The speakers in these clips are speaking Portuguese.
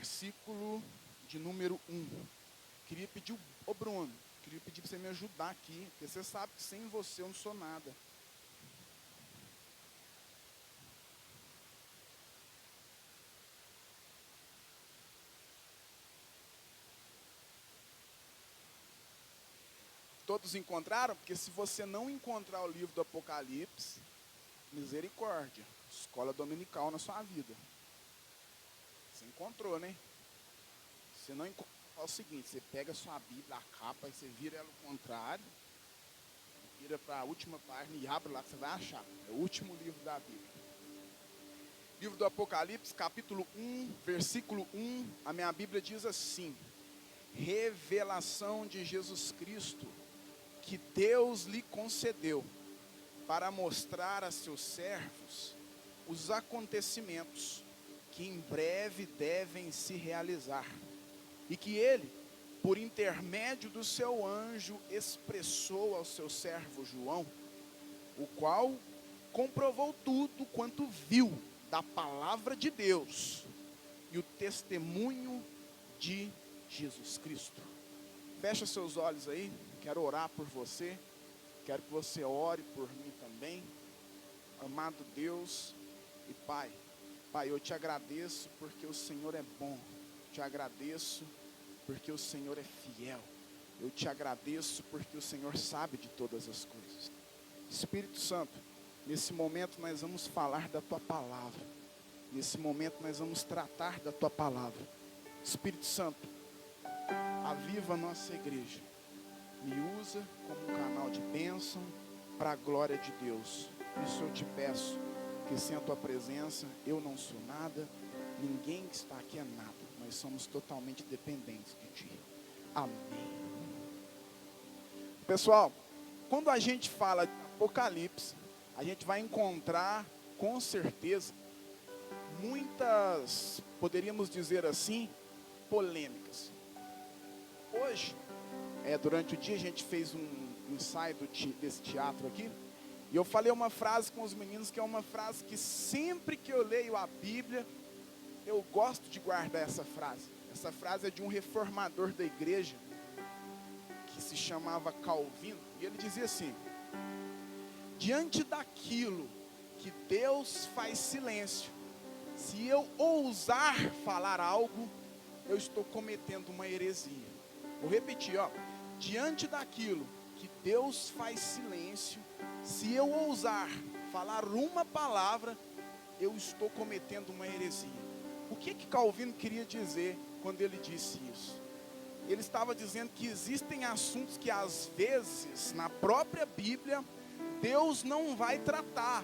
versículo de número 1. Queria pedir, ô Bruno, queria pedir para você me ajudar aqui, porque você sabe que sem você eu não sou nada. Todos encontraram? Porque se você não encontrar o livro do Apocalipse, misericórdia, escola dominical na sua vida. Você encontrou, né? Você não encontrou, é o seguinte, você pega a sua Bíblia, a capa, e você vira ela ao contrário, vira para a última página e abre lá que você vai achar. É o último livro da Bíblia. Livro do Apocalipse, capítulo 1, versículo 1, a minha Bíblia diz assim: revelação de Jesus Cristo, que Deus lhe concedeu, para mostrar a seus servos os acontecimentos que em breve devem se realizar, e que ele, por intermédio do seu anjo, expressou ao seu servo João, o qual comprovou tudo quanto viu da palavra de Deus e o testemunho de Jesus Cristo. Fecha seus olhos aí, quero orar por você, quero que você ore por mim também. Amado Deus e Pai, eu te agradeço porque o Senhor é bom, te agradeço porque o Senhor é fiel, eu te agradeço porque o Senhor sabe de todas as coisas. Espírito Santo, nesse momento nós vamos falar da Tua palavra, nesse momento nós vamos tratar da Tua palavra. Espírito Santo, aviva a nossa igreja, me usa como um canal de bênção para a glória de Deus. Isso eu te peço, que sem a Tua presença eu não sou nada, ninguém que está aqui é nada, nós somos totalmente dependentes de Ti. Amém. Pessoal, quando a gente fala de Apocalipse, a gente vai encontrar, com certeza, muitas, poderíamos dizer assim, polêmicas. Hoje, durante o dia, a gente fez um ensaio desse teatro aqui, e eu falei uma frase com os meninos, que é uma frase que sempre que eu leio a Bíblia, eu gosto de guardar essa frase. Essa frase é de um reformador da igreja, que se chamava Calvino, e ele dizia assim: diante daquilo que Deus faz silêncio, se eu ousar falar algo, eu estou cometendo uma heresia. Vou repetir, diante daquilo que Deus faz silêncio, se eu ousar falar uma palavra, eu estou cometendo uma heresia. O que Calvino queria dizer quando ele disse isso? Ele estava dizendo que existem assuntos que às vezes, na própria Bíblia, Deus não vai tratar.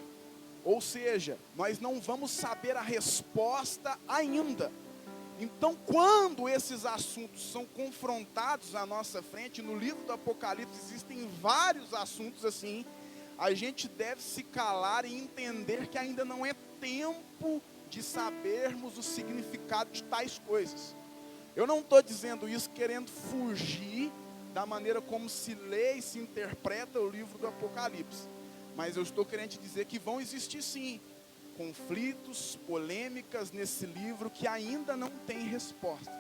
Ou seja, nós não vamos saber a resposta ainda. Então, quando esses assuntos são confrontados à nossa frente, no livro do Apocalipse existem vários assuntos assim, a gente deve se calar e entender que ainda não é tempo de sabermos o significado de tais coisas. Eu não estou dizendo isso querendo fugir da maneira como se lê e se interpreta o livro do Apocalipse, mas eu estou querendo te dizer que vão existir sim conflitos, polêmicas nesse livro que ainda não tem respostas,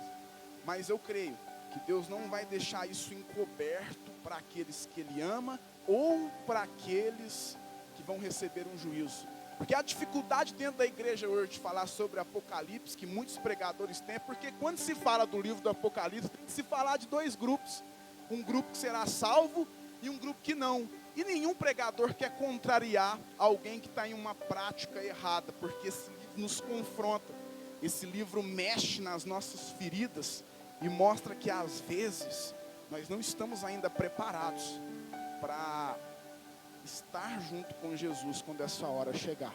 mas eu creio que Deus não vai deixar isso encoberto para aqueles que Ele ama ou para aqueles que vão receber um juízo. Porque a dificuldade dentro da igreja hoje de falar sobre Apocalipse, que muitos pregadores têm, é porque quando se fala do livro do Apocalipse, tem que se falar de dois grupos, um grupo que será salvo e um grupo que não. E nenhum pregador quer contrariar alguém que está em uma prática errada, porque esse livro nos confronta, esse livro mexe nas nossas feridas e mostra que às vezes nós não estamos ainda preparados para estar junto com Jesus quando essa hora chegar.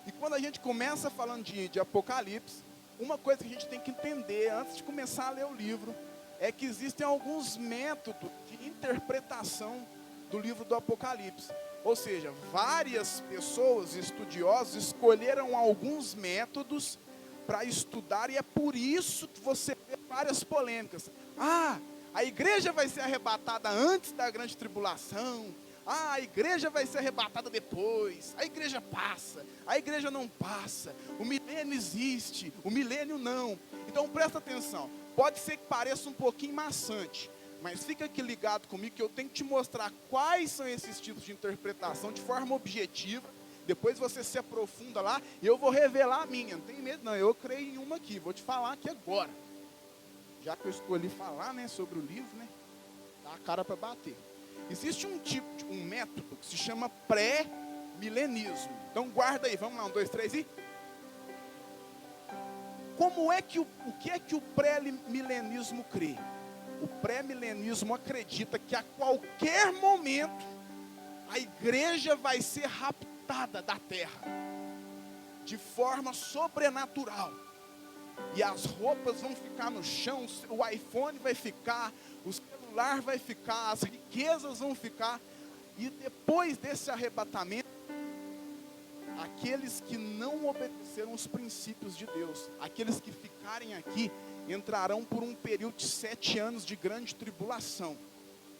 E quando a gente começa falando de Apocalipse, uma coisa que a gente tem que entender antes de começar a ler o livro é que existem alguns métodos de interpretação do livro do Apocalipse. Ou seja, várias pessoas, estudiosos, escolheram alguns métodos para estudar, e é por isso que você vê várias polêmicas. A igreja vai ser arrebatada antes da grande tribulação. a igreja vai ser arrebatada depois, a igreja passa, a igreja não passa, o milênio existe, o milênio não. Então presta atenção, pode ser que pareça um pouquinho maçante, mas fica aqui ligado comigo que eu tenho que te mostrar quais são esses tipos de interpretação de forma objetiva. Depois você se aprofunda lá e eu vou revelar a minha, não tem medo não, eu creio em uma aqui, vou te falar aqui agora. Já que eu escolhi falar, né, sobre o livro, né, dá a cara para bater. Existe um método que se chama pré-milenismo. Então guarda aí, vamos lá, 1, 2, 3 e... O que é que o pré-milenismo crê? O pré-milenismo acredita que a qualquer momento a igreja vai ser raptada da terra de forma sobrenatural. E as roupas vão ficar no chão, o iPhone vai ficar, o celular vai ficar, as riquezas vão ficar. E depois desse arrebatamento, aqueles que não obedeceram os princípios de Deus, aqueles que ficarem aqui, entrarão por um período de 7 anos de grande tribulação.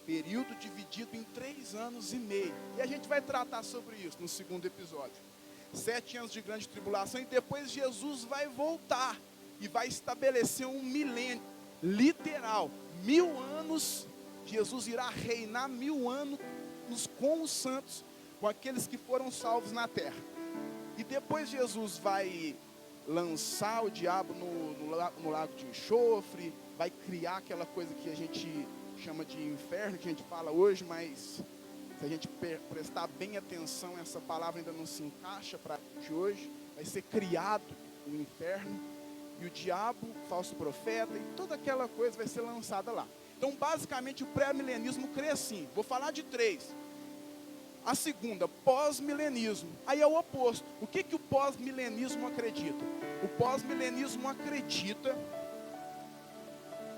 Período dividido em 3 anos e meio. E a gente vai tratar sobre isso no segundo episódio. 7 anos de grande tribulação e depois Jesus vai voltar. E vai estabelecer um milênio, literal, 1000 anos, Jesus irá reinar 1000 anos com os santos, com aqueles que foram salvos na terra. E depois Jesus vai lançar o diabo no lago de enxofre, vai criar aquela coisa que a gente chama de inferno, que a gente fala hoje, mas se a gente prestar bem atenção, essa palavra ainda não se encaixa para a gente hoje. Vai ser criado o inferno. E o diabo, o falso profeta, e toda aquela coisa vai ser lançada lá. Então, basicamente, o pré-milenismo crê assim. Vou falar de 3. A segunda, pós-milenismo. Aí é o oposto. O que o pós-milenismo acredita? O pós-milenismo acredita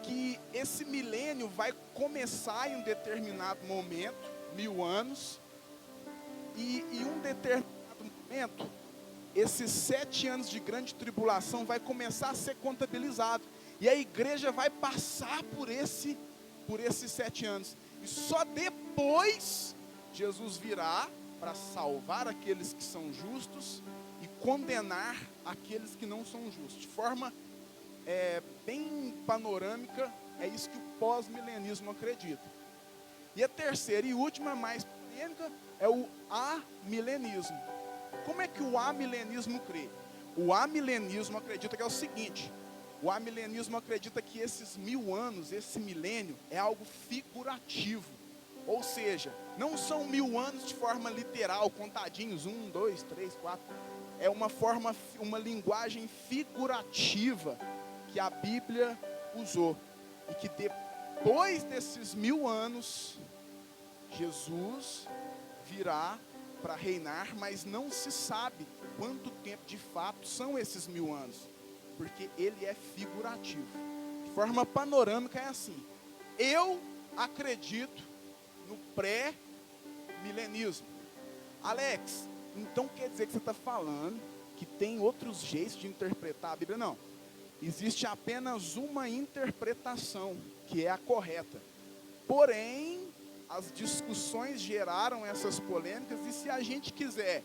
que esse milênio vai começar em um determinado momento, 1000 anos, e em um determinado momento, esses 7 anos de grande tribulação vai começar a ser contabilizado. E a igreja vai passar por esses 7 anos. E só depois Jesus virá para salvar aqueles que são justos e condenar aqueles que não são justos. De forma bem panorâmica, é isso que o pós-milenismo acredita. E a terceira e última, mais polêmica, é o amilenismo. Como é que o amilenismo crê? O amilenismo acredita que é o seguinte: o amilenismo acredita que esses 1000 anos, esse milênio, é algo figurativo. Ou seja, não são 1000 anos de forma literal, contadinhos, 1, 2, 3, 4. É uma linguagem figurativa que a Bíblia usou. E que depois desses 1000 anos, Jesus virá para reinar, mas não se sabe quanto tempo de fato são esses 1000 anos, porque ele é figurativo. De forma panorâmica é assim: eu acredito no pré-milenismo. Alex, então quer dizer que você está falando que tem outros jeitos de interpretar a Bíblia? Não, existe apenas uma interpretação, que é a correta. Porém, as discussões geraram essas polêmicas, e se a gente quiser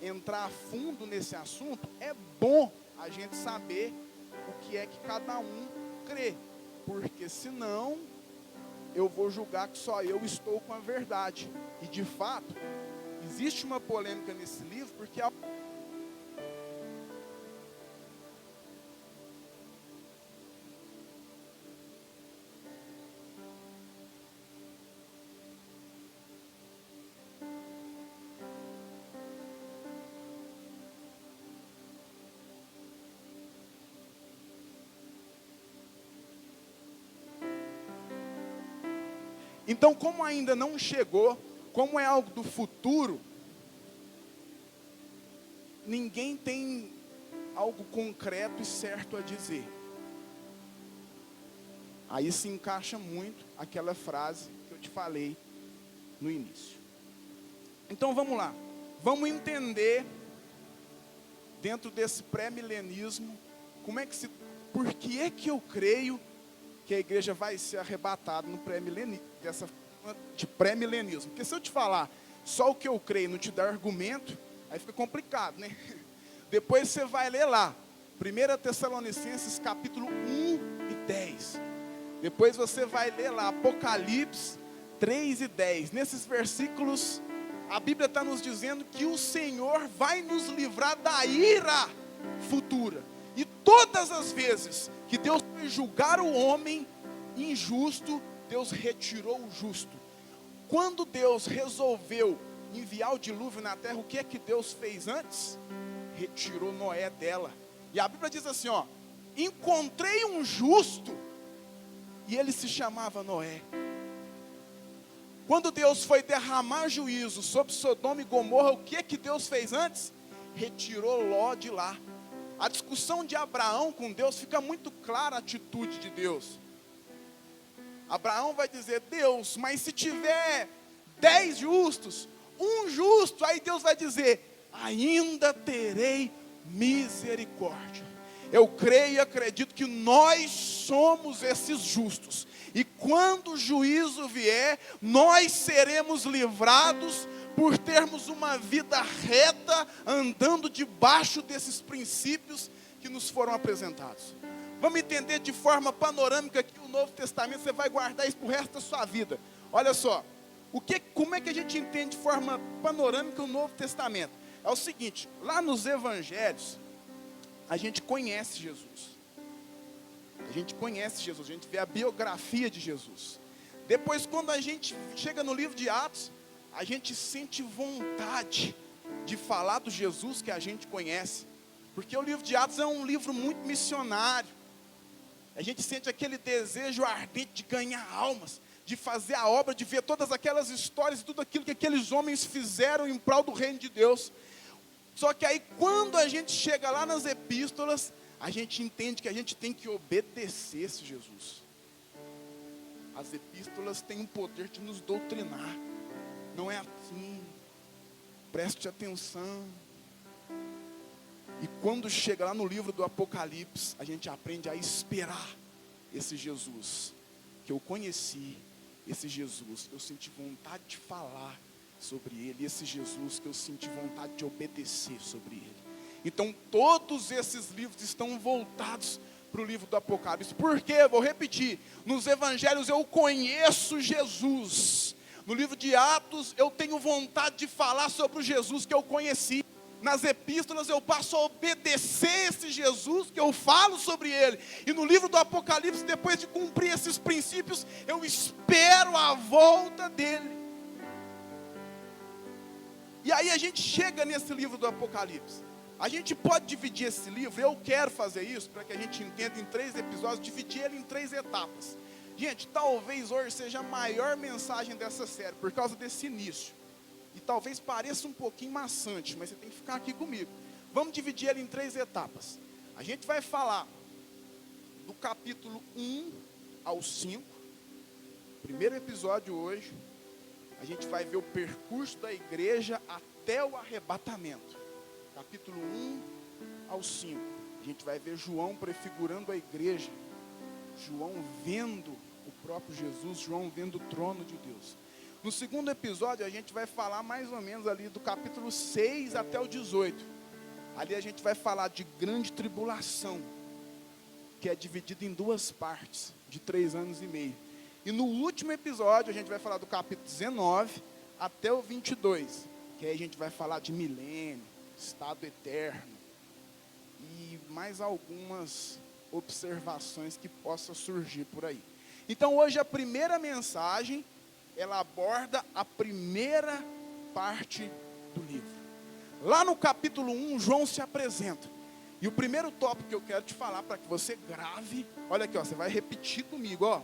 entrar a fundo nesse assunto, é bom a gente saber o que é que cada um crê, porque senão eu vou julgar que só eu estou com a verdade. E de fato, existe uma polêmica nesse livro, porque então, como ainda não chegou, como é algo do futuro, ninguém tem algo concreto e certo a dizer. Aí se encaixa muito aquela frase que eu te falei no início. Então vamos lá, vamos entender dentro desse pré-milenismo, por que é que eu creio que a igreja vai ser arrebatada no pré-milenismo, de pré-milenismo. Porque se eu te falar só o que eu creio, não te dar argumento, aí fica complicado, né? Depois você vai ler lá, 1 Tessalonicenses capítulo 1 e 10. Depois você vai ler lá, Apocalipse 3 e 10. Nesses versículos, a Bíblia está nos dizendo que o Senhor vai nos livrar da ira futura. E todas as vezes que Deus foi julgar o homem injusto, Deus retirou o justo. Quando Deus resolveu enviar o dilúvio na terra, o que é que Deus fez antes? Retirou Noé dela. E a Bíblia diz assim, ó: encontrei um justo, e ele se chamava Noé. Quando Deus foi derramar juízo sobre Sodoma e Gomorra, o que é que Deus fez antes? Retirou Ló de lá. A discussão de Abraão com Deus, fica muito clara a atitude de Deus. Abraão vai dizer: Deus, mas se tiver 10 justos, um justo, aí Deus vai dizer: ainda terei misericórdia. Eu creio e acredito que nós somos esses justos, e quando o juízo vier, nós seremos livrados por termos uma vida reta, andando debaixo desses princípios que nos foram apresentados. Vamos entender de forma panorâmica aqui o Novo Testamento, você vai guardar isso para o resto da sua vida. Olha só, como é que a gente entende de forma panorâmica o Novo Testamento? É o seguinte, lá nos Evangelhos, a gente conhece Jesus. A gente conhece Jesus, a gente vê a biografia de Jesus. Depois, quando a gente chega no livro de Atos, a gente sente vontade de falar do Jesus que a gente conhece. Porque o livro de Atos é um livro muito missionário. A gente sente aquele desejo ardente de ganhar almas, de fazer a obra, de ver todas aquelas histórias e tudo aquilo que aqueles homens fizeram em prol do reino de Deus. Só que aí, quando a gente chega lá nas epístolas, a gente entende que a gente tem que obedecer esse Jesus. As epístolas têm o poder de nos doutrinar. Não é assim. Preste atenção. E quando chega lá no livro do Apocalipse, a gente aprende a esperar esse Jesus que eu conheci, esse Jesus que eu senti vontade de falar sobre ele, esse Jesus que eu senti vontade de obedecer sobre ele. Então todos esses livros estão voltados para o livro do Apocalipse. Por quê? Vou repetir, nos evangelhos eu conheço Jesus. No livro de Atos eu tenho vontade de falar sobre o Jesus que eu conheci. Nas epístolas eu passo a obedecer esse Jesus que eu falo sobre ele. E no livro do Apocalipse, depois de cumprir esses princípios, eu espero a volta dele. E aí a gente chega nesse livro do Apocalipse. A gente pode dividir esse livro, eu quero fazer isso, para que a gente entenda em 3 episódios, dividir ele em 3 etapas. Gente, talvez hoje seja a maior mensagem dessa série, por causa desse início. E talvez pareça um pouquinho maçante, mas você tem que ficar aqui comigo. Vamos dividir ele em 3 etapas. A gente vai falar do capítulo 1 ao 5. Primeiro episódio hoje. A gente vai ver o percurso da igreja até o arrebatamento. Capítulo 1 ao 5. A gente vai ver João prefigurando a igreja. João vendo o próprio Jesus, João vendo o trono de Deus. No segundo episódio, a gente vai falar mais ou menos ali do capítulo 6 até o 18. Ali a gente vai falar de grande tribulação, que é dividida em 2 partes, de 3 anos e meio. E no último episódio, a gente vai falar do capítulo 19 até o 22, que aí a gente vai falar de milênio, estado eterno, e mais algumas observações que possam surgir por aí. Então hoje a primeira mensagem, ela aborda a primeira parte do livro. Lá no capítulo 1, João se apresenta. E o primeiro tópico que eu quero te falar, para que você grave, olha aqui, ó, você vai repetir comigo, ó.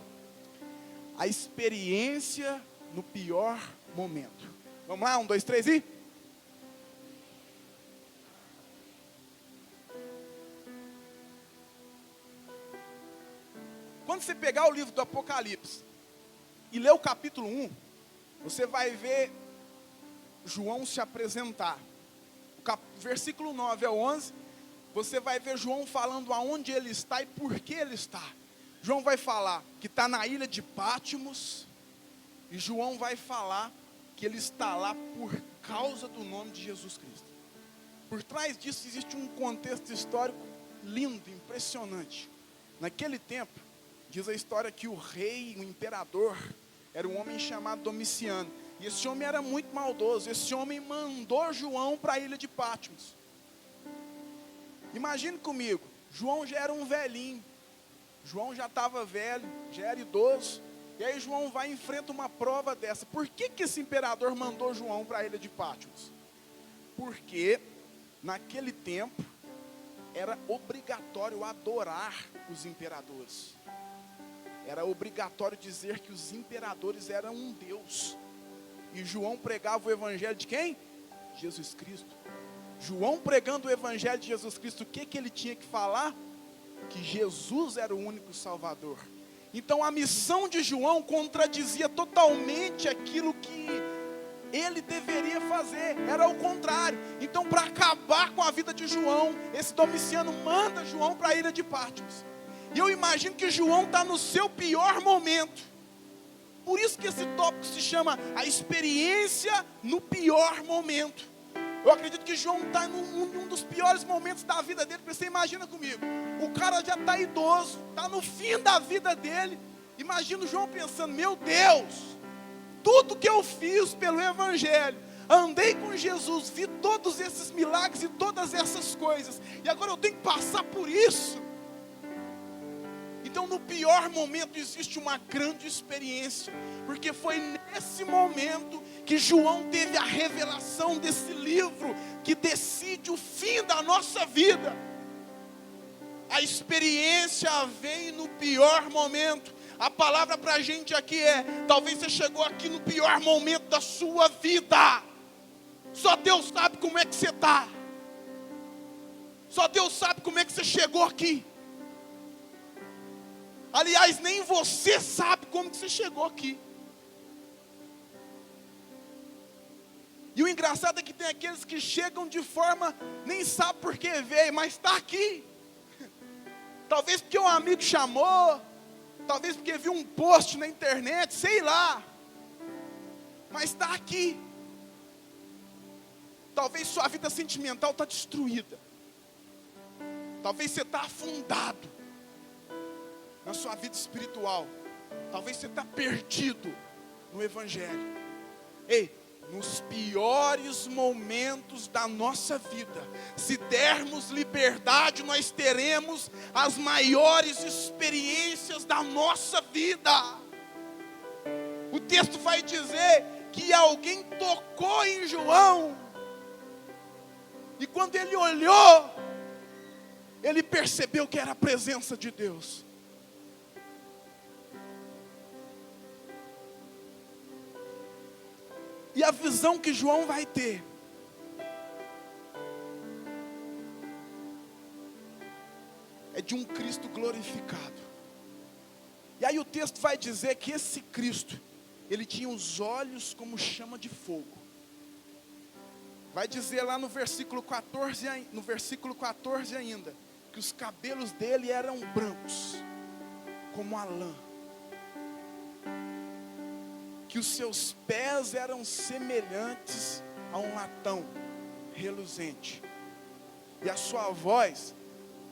A experiência no pior momento. Vamos lá, 1, 2, 3 e... Quando você pegar o livro do Apocalipse e ler o capítulo 1, você vai ver João se apresentar. Versículo 9 ao 11, você vai ver João falando aonde ele está e por que ele está. João vai falar que está na ilha de Patmos, E João vai falar que ele está lá por causa do nome de Jesus Cristo. Por trás disso existe um contexto histórico lindo, impressionante. Naquele tempo, diz a história que o rei, o imperador, era um homem chamado Domiciano. E esse homem era muito maldoso. Esse homem mandou João para a ilha de Patmos. Imagine comigo, João já era um velhinho. João já estava velho, já era idoso. E aí João vai e enfrenta uma prova dessa. Por que esse imperador mandou João para a ilha de Patmos? Porque naquele tempo era obrigatório adorar os imperadores. Era obrigatório dizer que os imperadores eram um Deus. E João pregava o evangelho de quem? Jesus Cristo. João pregando o evangelho de Jesus Cristo, o que ele tinha que falar? Que Jesus era o único Salvador. Então a missão de João contradizia totalmente aquilo que ele deveria fazer, era o contrário. Então, para acabar com a vida de João, esse Domiciano manda João para a ilha de Patmos. E eu imagino que João está no seu pior momento. Por isso que esse tópico se chama a experiência no pior momento. Eu acredito que João está num dos piores momentos da vida dele. Porque você imagina comigo, o cara já está idoso, está no fim da vida dele. Imagina o João pensando, meu Deus, tudo que eu fiz pelo evangelho, andei com Jesus, vi todos esses milagres e todas essas coisas, e agora eu tenho que passar por isso. Então no pior momento existe uma grande experiência, porque foi nesse momento que João teve a revelação desse livro, que decide o fim da nossa vida. A experiência vem no pior momento. A palavra para a gente aqui é, talvez você chegou aqui no pior momento da sua vida. Só Deus sabe como é que você está. Só Deus sabe como é que você chegou aqui. Aliás, nem você sabe como que você chegou aqui. E o engraçado é que tem aqueles que chegam de forma, nem sabe por que veio, mas está aqui. Talvez porque um amigo chamou, talvez porque viu um post na internet, sei lá. Mas está aqui. Talvez sua vida sentimental está destruída. Talvez você está afundado na sua vida espiritual. Talvez você está perdido no evangelho. Ei, nos piores momentos da nossa vida, se dermos liberdade, nós teremos as maiores experiências da nossa vida. O texto vai dizer que alguém tocou em João, e quando ele olhou, ele percebeu que era a presença de Deus. E a visão que João vai ter é de um Cristo glorificado. E aí o texto vai dizer que esse Cristo, ele tinha os olhos como chama de fogo. Vai dizer lá no versículo 14 ainda, que os cabelos dele eram brancos, como a lã. Que os seus pés eram semelhantes a um latão reluzente. E a sua voz,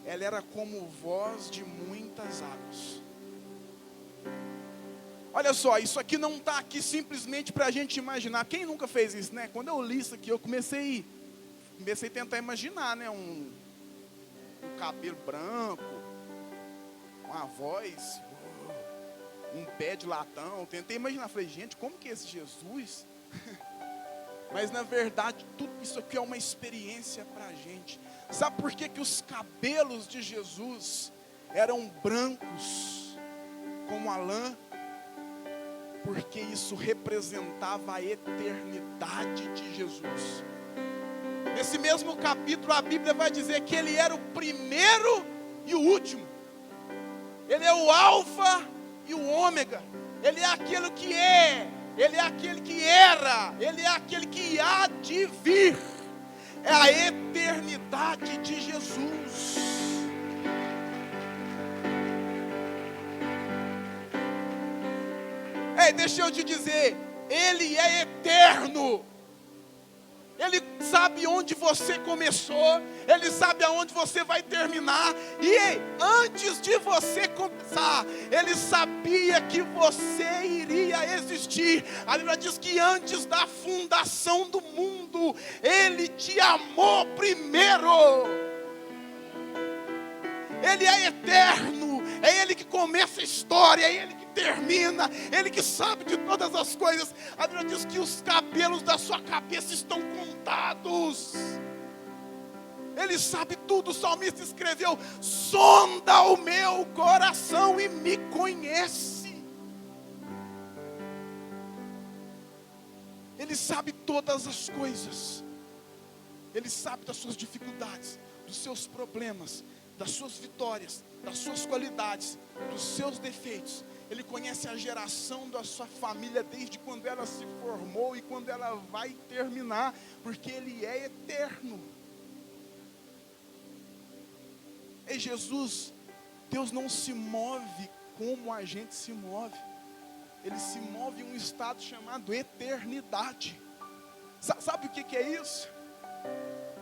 ela era como voz de muitas águas. Olha só, isso aqui não está aqui simplesmente para a gente imaginar. Quem nunca fez isso, né? Quando eu li isso aqui, eu comecei a tentar imaginar, né? Um cabelo branco, uma voz, um pé de latão. Tentei imaginar, falei, gente, como que é esse Jesus? Mas na verdade, tudo isso aqui é uma experiência para a gente. Sabe por que os cabelos de Jesus eram brancos como a lã? Porque isso representava a eternidade de Jesus. Nesse mesmo capítulo, a Bíblia vai dizer que ele era o primeiro e o último. Ele é o alfa e o ômega. Ele é aquele que é, ele é aquele que era, ele é aquele que há de vir. É a eternidade de Jesus. Ei, deixa eu te dizer, Ele é eterno. Ele sabe onde você começou, Ele sabe aonde você vai terminar. E antes de você começar, Ele sabia que você iria existir. A Bíblia diz que antes da fundação do mundo, Ele te amou primeiro. Ele é eterno, é Ele que começa a história, é Ele que termina, Ele que sabe de todas as coisas. A Bíblia diz que os cabelos da sua cabeça estão contados. Ele sabe tudo. O salmista escreveu: sonda o meu coração e me conhece. Ele sabe todas as coisas. Ele sabe das suas dificuldades, dos seus problemas, das suas vitórias, das suas qualidades, dos seus defeitos. Ele conhece a geração da sua família desde quando ela se formou e quando ela vai terminar, porque Ele é eterno. Ei, Jesus, Deus não se move como a gente se move. Ele se move em um estado chamado eternidade. Sabe o que é isso?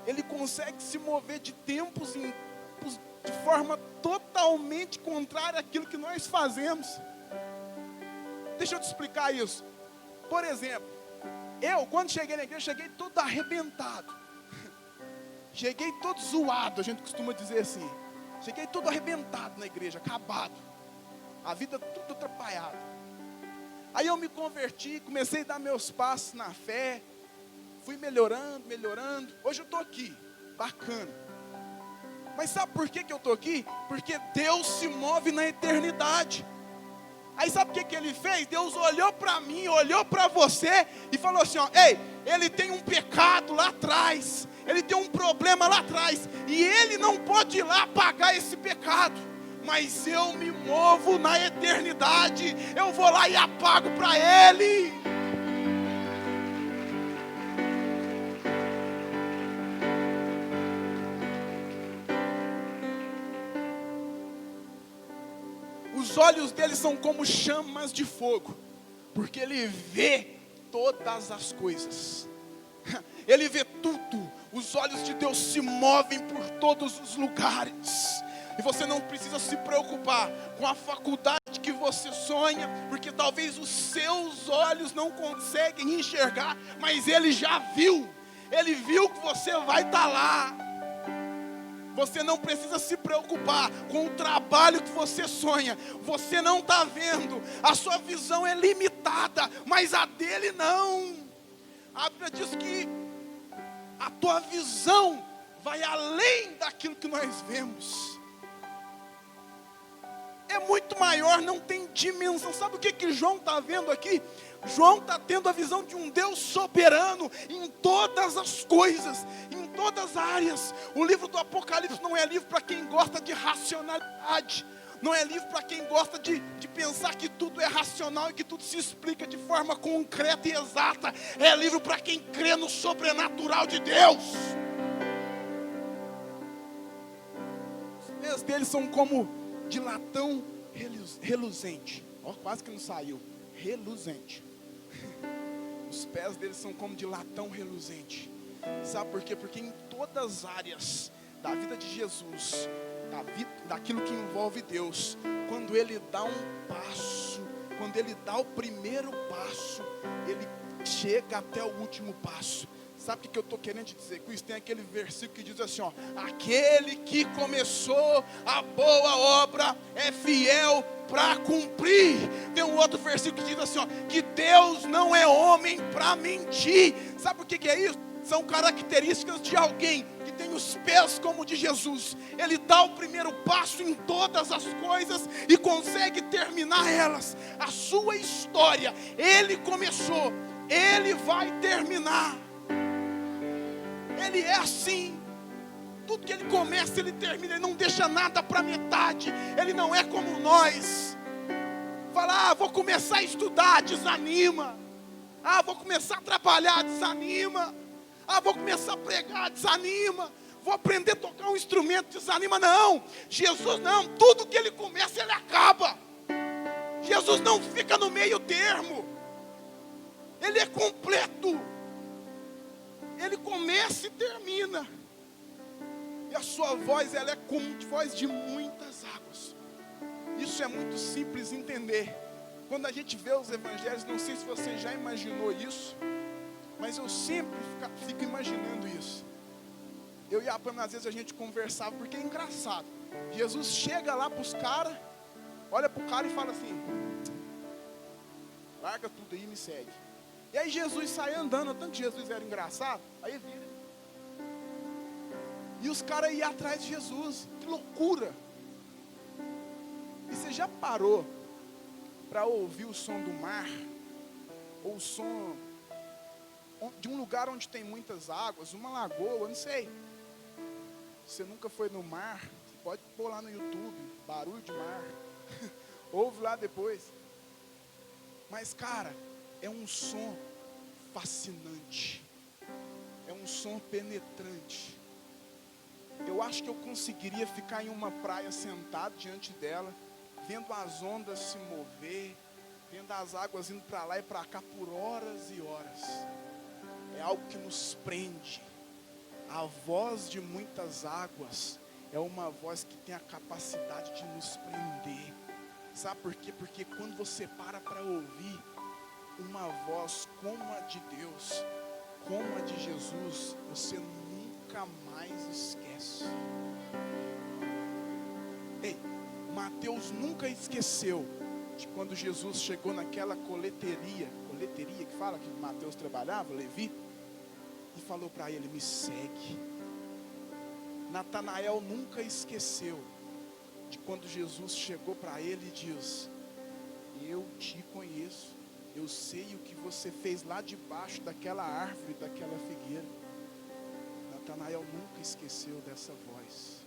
Ele consegue se mover de tempos em tempos de forma totalmente contrária àquilo que nós fazemos. Deixa eu te explicar isso. Por exemplo, eu quando cheguei na igreja, cheguei todo arrebentado. Cheguei todo zoado, a gente costuma dizer assim. Cheguei todo arrebentado na igreja, acabado. A vida tudo atrapalhada. Aí eu me converti, comecei a dar meus passos na fé. Fui melhorando. Hoje eu estou aqui, bacana. Mas sabe por que eu estou aqui? Porque Deus se move na eternidade. Aí sabe o que Ele fez? Deus olhou para mim, olhou para você e falou assim, ó: ei, ele tem um pecado lá atrás, ele tem um problema lá atrás, e ele não pode ir lá pagar esse pecado, mas eu me movo na eternidade, eu vou lá e apago para ele. Os olhos dele são como chamas de fogo, porque ele vê todas as coisas, ele vê tudo. Os olhos de Deus se movem por todos os lugares, e você não precisa se preocupar com a faculdade que você sonha, porque talvez os seus olhos não conseguem enxergar, mas ele já viu, ele viu que você vai estar lá. Você não precisa se preocupar com o trabalho que você sonha. Você não está vendo. A sua visão é limitada, mas a dele não. A Bíblia diz que a tua visão vai além daquilo que nós vemos. É muito maior, não tem dimensão. Sabe o que João está vendo aqui? João está tendo a visão de um Deus soberano em todas as coisas, em todas as áreas. O livro do Apocalipse não é livro para quem gosta de racionalidade, não é livro para quem gosta de pensar que tudo é racional e que tudo se explica de forma concreta e exata. É livro para quem crê no sobrenatural de Deus. Os pés deles são como de latão reluzente. Ó, quase que não saiu. Reluzente. Os pés deles são como de latão reluzente. Sabe por quê? Porque em todas as áreas da vida de Jesus, daquilo que envolve Deus, quando Ele dá um passo, quando Ele dá o primeiro passo, Ele chega até o último passo. Sabe o que eu estou querendo te dizer com isso? Tem aquele versículo que diz assim, ó: aquele que começou a boa obra é fiel para cumprir. Tem um outro versículo que diz assim, ó: que Deus não é homem para mentir. Sabe o que é isso? São características de alguém que tem os pés como o de Jesus. Ele dá o primeiro passo em todas as coisas e consegue terminar elas. A sua história, Ele começou, Ele vai terminar. Ele é assim. Tudo que Ele começa, Ele termina. Ele não deixa nada para metade. Ele não é como nós. Fala, vou começar a estudar, desanima. Vou começar a trabalhar, desanima. Vou começar a pregar, desanima. Vou aprender a tocar um instrumento, desanima. Não, Jesus não. Tudo que Ele começa, Ele acaba. Jesus não fica no meio meio termo. Ele é completo. Ele começa e termina. E a sua voz, ela é como voz de muitas águas. Isso é muito simples entender. Quando a gente vê os evangelhos, não sei se você já imaginou isso, mas eu sempre fico imaginando isso. Eu e a Pamela, às vezes a gente conversava, porque é engraçado. Jesus chega lá para os caras, olha para o cara e fala assim: larga tudo aí e me segue. E aí Jesus sai andando, tanto que Jesus era engraçado, aí vira. E os caras iam atrás de Jesus, que loucura. E você já parou para ouvir o som do mar? Ou o som de um lugar onde tem muitas águas, uma lagoa, não sei. Você nunca foi no mar, você pode pôr lá no YouTube, barulho de mar. Ouve lá depois. Mas cara, é um som fascinante. É um som penetrante. Eu acho que eu conseguiria ficar em uma praia sentado diante dela, vendo as ondas se mover, vendo as águas indo para lá e para cá por horas e horas. É algo que nos prende. A voz de muitas águas é uma voz que tem a capacidade de nos prender. Sabe por quê? Porque quando você para ouvir uma voz como a de Deus, como a de Jesus, você nunca mais esquece. Ei, Mateus nunca esqueceu de quando Jesus chegou naquela coleteria que fala que Mateus trabalhava, Levi, e falou para ele: me segue. Natanael nunca esqueceu de quando Jesus chegou para ele e disse: eu te conheço, eu sei o que você fez lá debaixo daquela árvore, daquela figueira. Natanael nunca esqueceu dessa voz.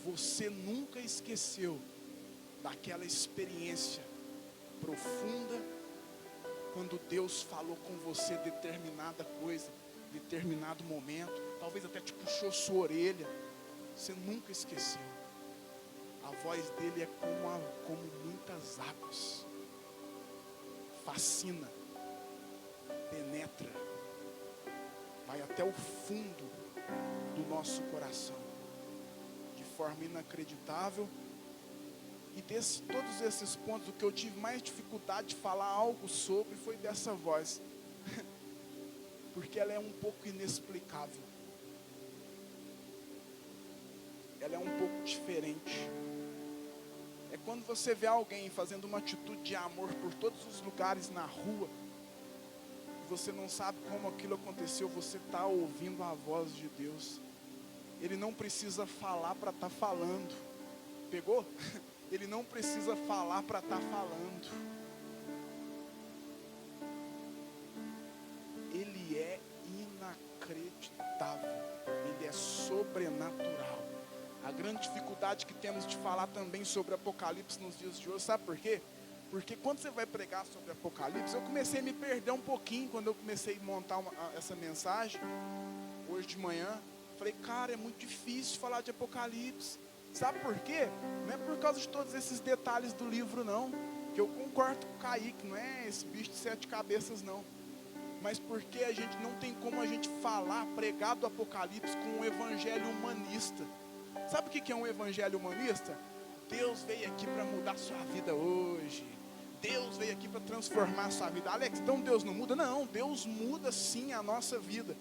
Você nunca esqueceu daquela experiência profunda, quando Deus falou com você determinada coisa, determinado momento, talvez até te puxou sua orelha. Você nunca esqueceu. A voz dele é como muitas águas. Fascina, penetra, vai até o fundo do nosso coração, de forma inacreditável. E todos esses pontos, o que eu tive mais dificuldade de falar algo sobre foi dessa voz, porque ela é um pouco inexplicável, ela é um pouco diferente. É quando você vê alguém fazendo uma atitude de amor por todos os lugares na rua, você não sabe como aquilo aconteceu, você está ouvindo a voz de Deus. Ele não precisa falar para estar falando. Pegou? Ele não precisa falar para estar falando. Ele é inacreditável. Ele é sobrenatural. A grande dificuldade que temos de falar também sobre Apocalipse nos dias de hoje, sabe por quê? Porque quando você vai pregar sobre Apocalipse, eu comecei a me perder um pouquinho quando eu comecei a montar essa mensagem, hoje de manhã. Falei, cara, é muito difícil falar de Apocalipse. Sabe por quê? Não é por causa de todos esses detalhes do livro, não. Que eu concordo com o Kaique, não é esse bicho de 7 cabeças, não. Mas porque a gente não tem como a gente falar, pregar do Apocalipse com um evangelho humanista. Sabe o que é um evangelho humanista? Deus veio aqui para mudar a sua vida hoje. Deus veio aqui para transformar a sua vida. Alex, então Deus não muda? Não, Deus muda sim a nossa vida.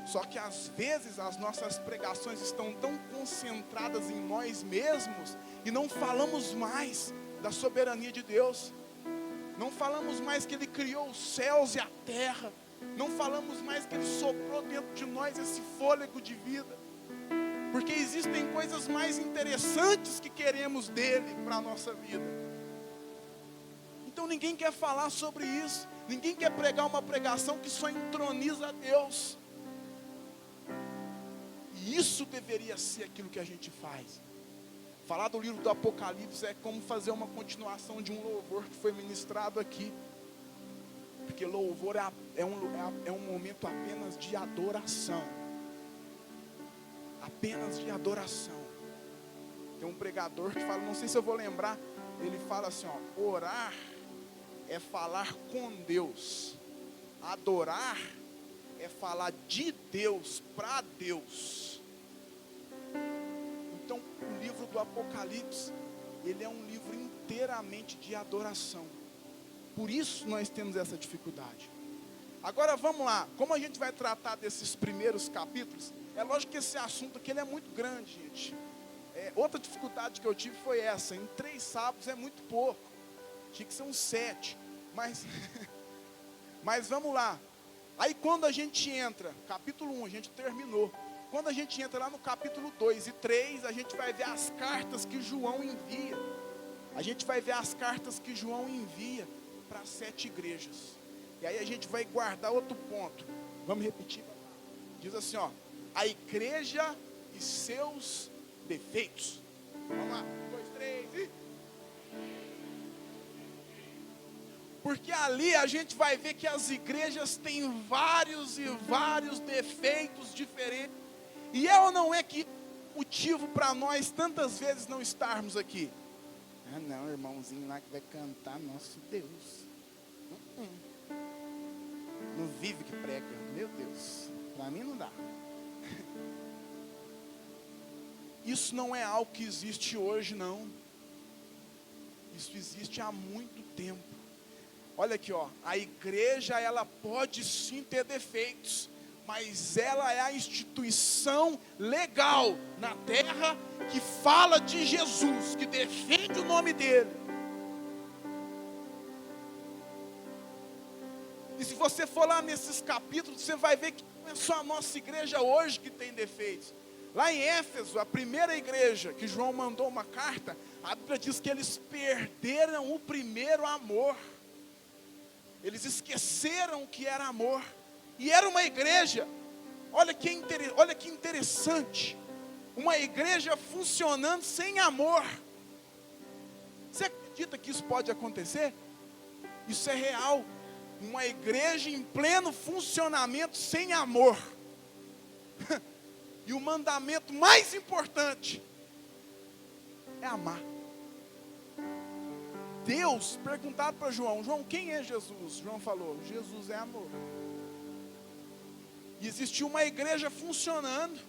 Só que às vezes as nossas pregações estão tão concentradas em nós mesmos e não falamos mais da soberania de Deus. Não falamos mais que Ele criou os céus e a terra. Não falamos mais que Ele soprou dentro de nós esse fôlego de vida. Porque existem coisas mais interessantes que queremos dele para a nossa vida. Então ninguém quer falar sobre isso. Ninguém quer pregar uma pregação que só entroniza a Deus. E isso deveria ser aquilo que a gente faz. Falar do livro do Apocalipse é como fazer uma continuação de um louvor que foi ministrado aqui. Porque louvor é um momento apenas de adoração. Apenas de adoração. Tem um pregador que fala, não sei se eu vou lembrar, ele fala assim, ó, orar é falar com Deus, adorar é falar de Deus para Deus. Então, o livro do Apocalipse, ele é um livro inteiramente de adoração. Por isso nós temos essa dificuldade. Agora vamos lá, como a gente vai tratar desses primeiros capítulos, é lógico que esse assunto aqui ele é muito grande, gente. Outra dificuldade que eu tive foi essa, em 3 sábados é muito pouco, tinha que ser uns 7, mas vamos lá. Aí quando a gente entra, capítulo 1, a gente terminou. Quando a gente entra lá no capítulo 2 e 3, a gente vai ver as cartas que João envia. A gente vai ver as cartas que João envia para 7 igrejas. E aí a gente vai guardar outro ponto. Vamos repetir. Diz assim, ó, a igreja e seus defeitos. Vamos lá, 1, 2, 3 e... Porque ali a gente vai ver que as igrejas têm vários e vários defeitos diferentes. E é ou não é que motivo para nós tantas vezes não estarmos aqui? Ah não, irmãozinho lá que vai cantar, nosso Deus. Não vive que prega, meu Deus, para mim não dá. Isso não é algo que existe hoje, não. Isso existe há muito tempo. Olha aqui, ó, a igreja ela pode sim ter defeitos, mas ela é a instituição legal na terra que fala de Jesus, que defende o nome dele. E se você for lá nesses capítulos, você vai ver que não é só a nossa igreja hoje que tem defeitos. Lá em Éfeso, a primeira igreja que João mandou uma carta, a Bíblia diz que eles perderam o primeiro amor. Eles esqueceram o que era amor. E era uma igreja, olha que interessante, uma igreja funcionando sem amor. Você acredita que isso pode acontecer? Isso é real. Uma igreja em pleno funcionamento sem amor. E o mandamento mais importante é amar. Deus, perguntado para João, João, quem é Jesus? João falou, Jesus é amor. E existiu uma igreja funcionando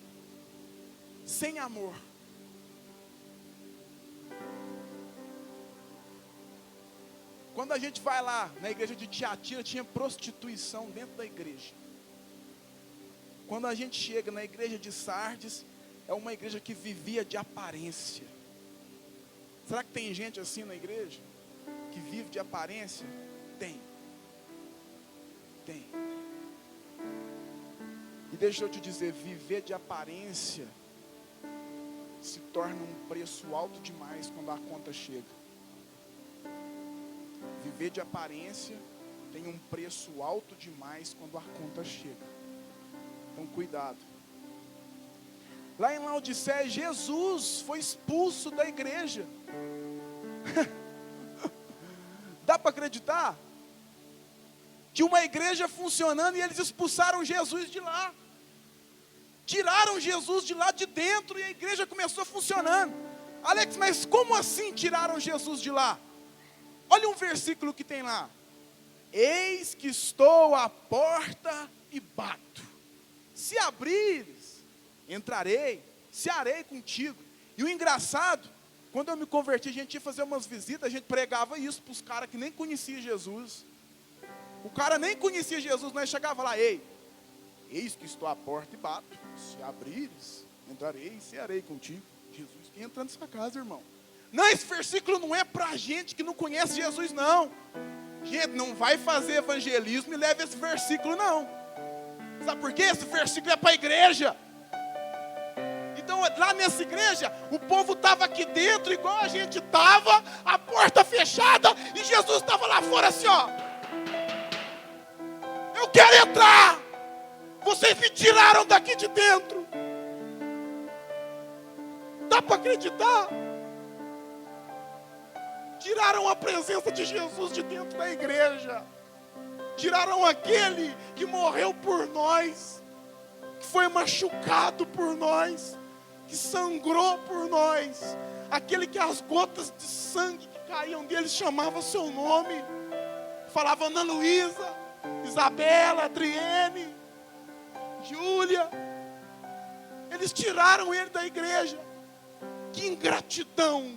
sem amor. Quando a gente vai lá na igreja de Tiatira, tinha prostituição dentro da igreja. Quando a gente chega na igreja de Sardes, é uma igreja que vivia de aparência. Será que tem gente assim na igreja? Que vive de aparência? Tem. Tem. E deixa eu te dizer, viver de aparência se torna um preço alto demais quando a conta chega. Viver de aparência tem um preço alto demais quando a conta chega. Então cuidado. Lá em Laodiceia, Jesus foi expulso da igreja. Dá para acreditar? Que uma igreja funcionando e eles expulsaram Jesus de lá. Tiraram Jesus de lá de dentro e a igreja começou funcionando. Alex, mas como assim tiraram Jesus de lá? Olha um versículo que tem lá. Eis que estou à porta e bato. Se abrires, entrarei, cearei contigo. E o engraçado, quando eu me converti, a gente ia fazer umas visitas, a gente pregava isso para os caras que nem conheciam Jesus. O cara nem conhecia Jesus, nós chegava lá, ei, eis que estou à porta e bato. Se abrires, entrarei e cearei contigo. Jesus que entra nessa casa, irmão. Não, esse versículo não é para gente que não conhece Jesus, não. Gente, não vai fazer evangelismo e leve esse versículo, não. Sabe por quê? Esse versículo é para a igreja. Então, lá nessa igreja, o povo estava aqui dentro, igual a gente estava, a porta fechada, e Jesus estava lá fora assim, ó. Eu quero entrar. Vocês me tiraram daqui de dentro. Dá para acreditar? Tiraram a presença de Jesus de dentro da igreja. Tiraram aquele que morreu por nós, que foi machucado por nós, que sangrou por nós. aquele que as gotas de sangue que caíam dele chamavam seu nome. Falava Ana Luísa, Isabela, Adriene, Júlia. Eles tiraram ele da igreja. Que ingratidão.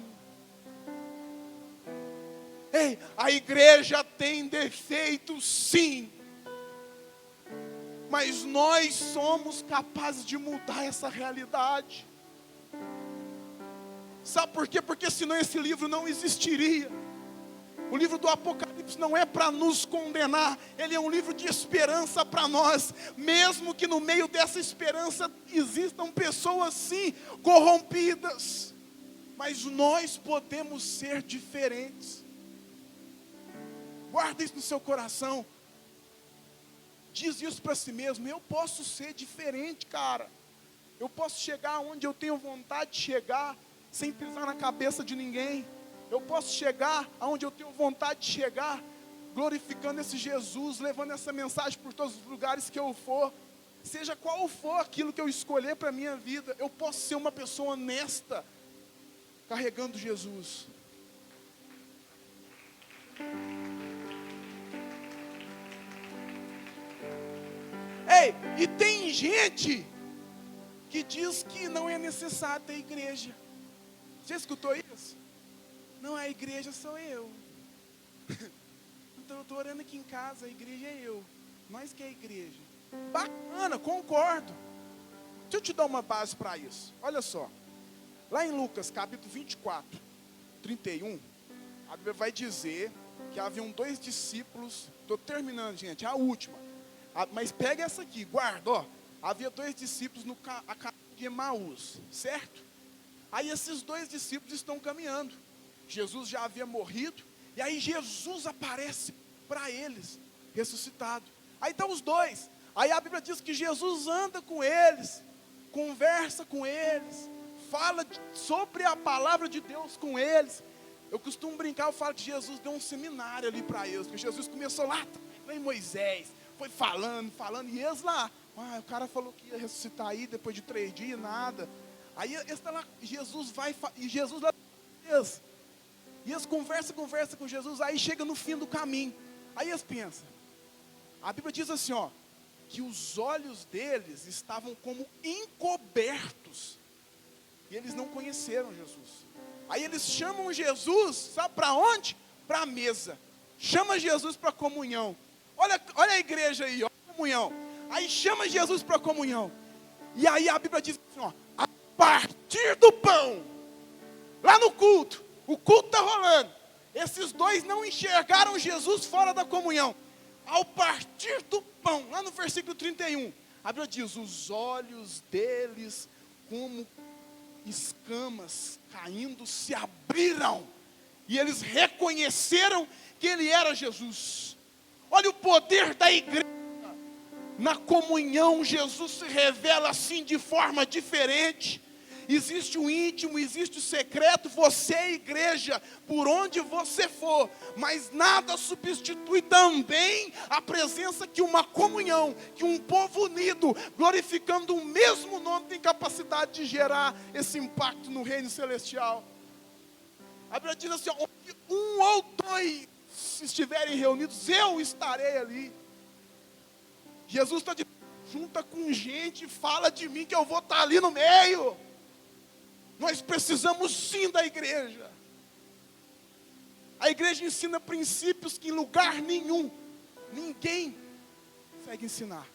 Ei, a igreja tem defeitos, sim. Mas nós somos capazes de mudar essa realidade. Sabe por quê? Porque senão esse livro não existiria. O livro do Apocalipse não é para nos condenar, ele é um livro de esperança para nós, mesmo que no meio dessa esperança existam pessoas sim, corrompidas, mas nós podemos ser diferentes. Guarda isso no seu coração, diz isso para si mesmo: eu posso ser diferente, cara, eu posso chegar onde eu tenho vontade de chegar, sem pisar na cabeça de ninguém. Eu posso chegar aonde eu tenho vontade de chegar, glorificando esse Jesus, levando essa mensagem por todos os lugares que eu for. Seja qual for aquilo que eu escolher para a minha vida, eu posso ser uma pessoa honesta, carregando Jesus. Ei, e tem gente que diz que não é necessário ter igreja. Você escutou isso? Não, a igreja sou eu. Então eu estou orando aqui em casa, a igreja é eu. Nós que é a igreja. Bacana, concordo. Deixa eu te dar uma base para isso. Olha só. Lá em Lucas, capítulo 24, 31, a Bíblia vai dizer que haviam 2 discípulos. Estou terminando, gente, a última. Mas pega essa aqui, guarda, ó. Havia 2 discípulos a caminho de Emaús, certo? Aí esses 2 discípulos estão caminhando. Jesus já havia morrido, e aí Jesus aparece para eles, ressuscitado. Aí estão os 2, aí a Bíblia diz que Jesus anda com eles, conversa com eles, fala sobre a palavra de Deus com eles. Eu costumo brincar, eu falo que Jesus deu um seminário ali para eles, porque Jesus começou lá em Moisés, foi falando, e eles lá, o cara falou que ia ressuscitar aí, depois de 3 dias, nada. Aí lá, Jesus vai, e Jesus lá, e eles conversam com Jesus, aí chega no fim do caminho, aí eles pensam, a Bíblia diz assim, ó, que os olhos deles estavam como encobertos, e eles não conheceram Jesus. Aí eles chamam Jesus, sabe para onde? Para a mesa, chama Jesus para a comunhão. Olha a igreja aí, ó, comunhão. Aí chama Jesus para a comunhão, e aí a Bíblia diz assim, ó, a partir do pão, lá no culto, o culto está rolando, esses 2 não enxergaram Jesus fora da comunhão. Ao partir do pão, lá no versículo 31, a Bíblia diz, os olhos deles como escamas caindo se abriram, e eles reconheceram que ele era Jesus. Olha o poder da igreja. Na comunhão, Jesus se revela assim de forma diferente. Existe o íntimo, existe o secreto. Você é igreja, por onde você for. Mas nada substitui também a presença que uma comunhão, que um povo unido, glorificando o mesmo nome, tem capacidade de gerar esse impacto no reino celestial. A Bíblia diz assim, onde 1 ou 2 estiverem reunidos, eu estarei ali. Jesus está dizendo, junta com gente, fala de mim que eu vou estar ali no meio. Nós precisamos sim da igreja. A igreja ensina princípios que em lugar nenhum, ninguém consegue ensinar.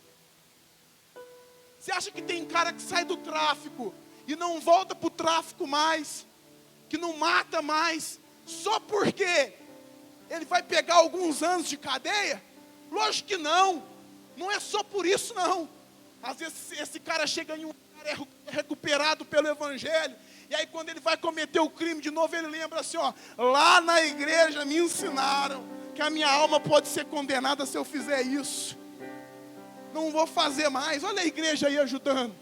Você acha que tem cara que sai do tráfico e não volta para o tráfico mais, que não mata mais, só porque ele vai pegar alguns anos de cadeia? Lógico que não. Não é só por isso não. Às vezes esse cara chega em um lugar, é recuperado pelo evangelho, e aí quando ele vai cometer o crime de novo, ele lembra assim, ó, lá na igreja me ensinaram que a minha alma pode ser condenada se eu fizer isso. Não vou fazer mais. Olha a igreja aí ajudando.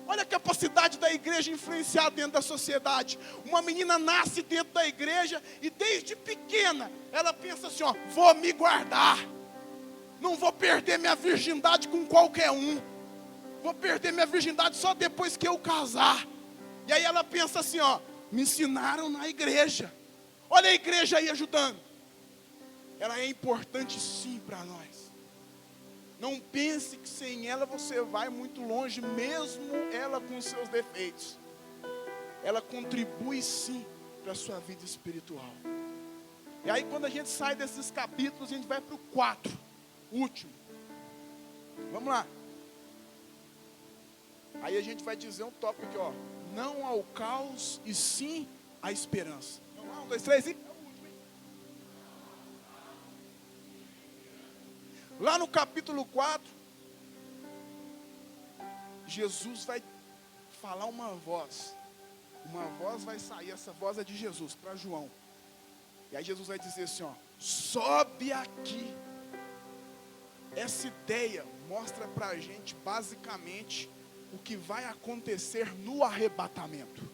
Olha a capacidade da igreja influenciar dentro da sociedade. Uma menina nasce dentro da igreja e desde pequena ela pensa assim, ó, vou me guardar. Não vou perder minha virgindade com qualquer um. Vou perder minha virgindade só depois que eu casar. E aí ela pensa assim, ó, Me ensinaram na igreja. Olha a igreja aí ajudando. Ela é importante sim para nós. Não pense que sem ela você vai muito longe, mesmo ela com seus defeitos. Ela contribui sim para a sua vida espiritual. E aí quando a gente sai desses capítulos, a gente vai para o 4, último. Vamos lá. Aí a gente vai dizer um tópico aqui, ó. Não ao caos e sim à esperança. Vamos lá, 1, 2, 3 e... Lá no capítulo 4, Jesus vai falar uma voz. Uma voz vai sair, essa voz é de Jesus, para João. E aí Jesus vai dizer assim, ó, sobe aqui. Essa ideia mostra para a gente, basicamente, o que vai acontecer no arrebatamento.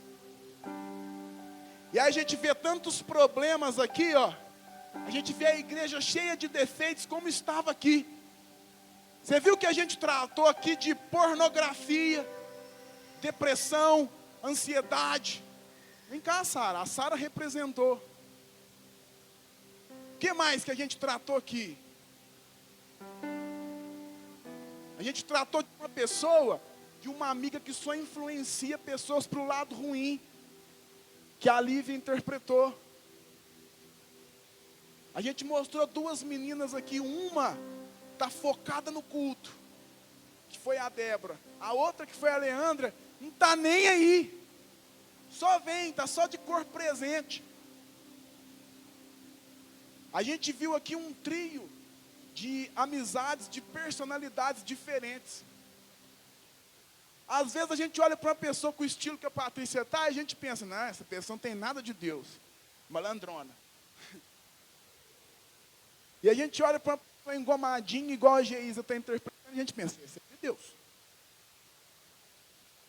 E aí a gente vê tantos problemas aqui, ó. A gente vê a igreja cheia de defeitos, como estava aqui. Você viu que a gente tratou aqui de pornografia, depressão, ansiedade. Vem cá, Sara. A Sara representou. O que mais que a gente tratou aqui? A gente tratou de uma pessoa, de uma amiga que só influencia pessoas para o lado ruim, que a Lívia interpretou. A gente mostrou 2 meninas aqui, uma está focada no culto, que foi a Débora. A outra, que foi a Leandra, não está nem aí. Só vem, está só de corpo presente. A gente viu aqui um trio de amizades, de personalidades diferentes. Às vezes a gente olha para uma pessoa com o estilo que a Patrícia está, e a gente pensa, não, essa pessoa não tem nada de Deus. Malandrona. E a gente olha para uma pessoa engomadinha, igual a Geisa está interpretando, e a gente pensa, esse é de Deus.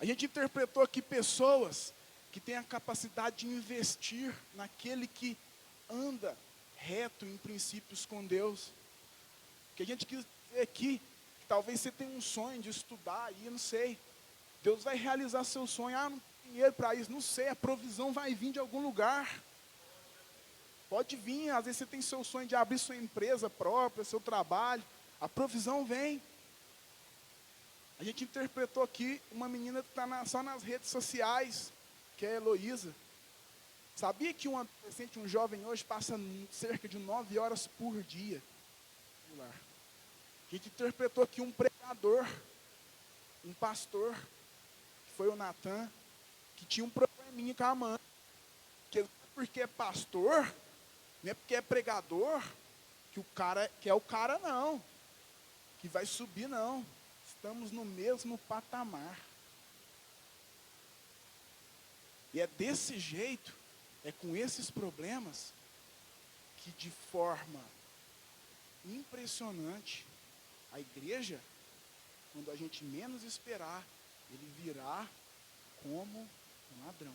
A gente interpretou aqui pessoas que têm a capacidade de investir naquele que anda reto em princípios com Deus. Que a gente quis dizer aqui, que talvez você tenha um sonho de estudar aí, não sei. Deus vai realizar seu sonho, não tem dinheiro para isso, não sei, a provisão vai vir de algum lugar. Pode vir, às vezes você tem seu sonho de abrir sua empresa própria, seu trabalho, a provisão vem. A gente interpretou aqui uma menina que está só nas redes sociais, que é a Heloísa. Sabia que um adolescente, um jovem hoje, passa cerca de 9 horas por dia? A gente interpretou aqui um pregador, um pastor, que foi o Natan, que tinha um probleminha com a mãe. Que porque é pastor, não é porque é pregador, que é o cara não, que vai subir não. Estamos no mesmo patamar. E é desse jeito, é com esses problemas, que de forma impressionante, a igreja, quando a gente menos esperar, ele virá como um ladrão.